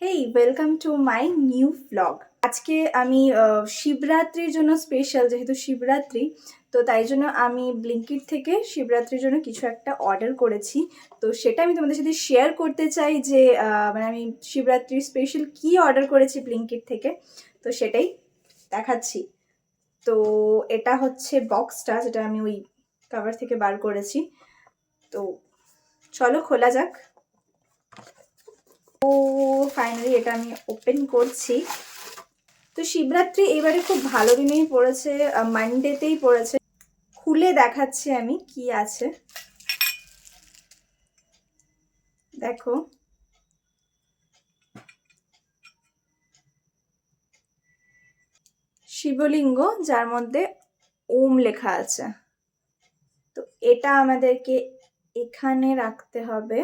Hey welcome to my new blog. আজকে আমি শিবরাত্রির জন্য স্পেশাল, যেহেতু শিবরাত্রি, তো তাই জন্য আমি ব্লিঙ্কিট থেকে শিবরাত্রির জন্য কিছু একটা অর্ডার করেছি। তো সেটা আমি তোমাদের সাথে শেয়ার করতে চাই যে মানে আমি শিবরাত্রির স্পেশাল কি অর্ডার করেছি ব্লিঙ্কিট থেকে, তো সেটাই দেখাচ্ছি। তো এটা হচ্ছে বক্সটা, যেটা আমি ওই কভার থেকে বার করেছি। তো চলো খোলা যাক। তো ফাইনালি এটা আমি ওপেন করছি। তো শিবরাত্রি এবারে খুব ভালো দিনেই পড়েছে, মানডেতেই পড়েছে। খুলে দেখাচ্ছি আমি কি আছে, দেখো। শিবলিঙ্গ, যার মধ্যে ওম লেখা আছে। তো এটা আমাদেরকে এখানে রাখতে হবে।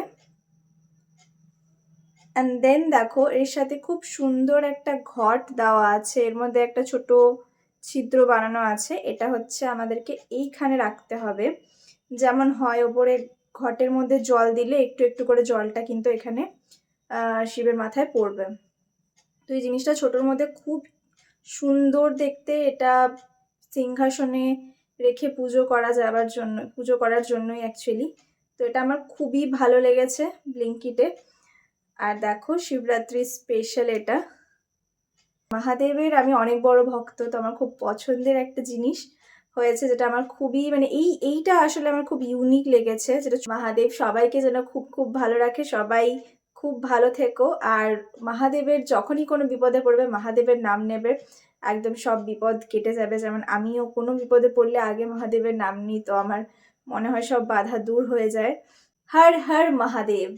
অ্যান্ড দেন দেখো, এর সাথে খুব সুন্দর একটা ঘট দেওয়া আছে, এর মধ্যে একটা ছোট ছিদ্র বানানো আছে। এটা হচ্ছে আমাদেরকে এইখানে রাখতে হবে। যেমন হয় ওপরে ঘটের মধ্যে জল দিলে একটু একটু করে জলটা কিন্তু এখানে শিবের মাথায় পড়বে। তো এই জিনিসটা ছোটোর মধ্যে খুব সুন্দর দেখতে। এটা সিংহাসনে রেখে পুজো করার জন্যই অ্যাকচুয়ালি। তো এটা আমার খুবই ভালো লেগেছে ব্লিঙ্কিটে। আর দেখো, শিবরাত্রি স্পেশাল এটা। মহাদেবের আমি অনেক বড় ভক্ত, তো আমার খুব পছন্দের একটা জিনিস হয়েছে, যেটা আমার খুবই মানে এইটা আসলে আমার খুব ইউনিক লেগেছে। যেটা মহাদেব সবাইকে যেন খুব খুব ভালো রাখে, সবাই খুব ভালো থেকো। আর মহাদেবের যখনই কোনো বিপদে পড়বে, মহাদেবের নাম নেবে, একদম সব বিপদ কেটে যাবে। যেমন আমিও কোনো বিপদে পড়লে আগে মহাদেবের নাম নিই, তো আমার মনে হয় সব বাধা দূর হয়ে যায়। হর হর মহাদেব।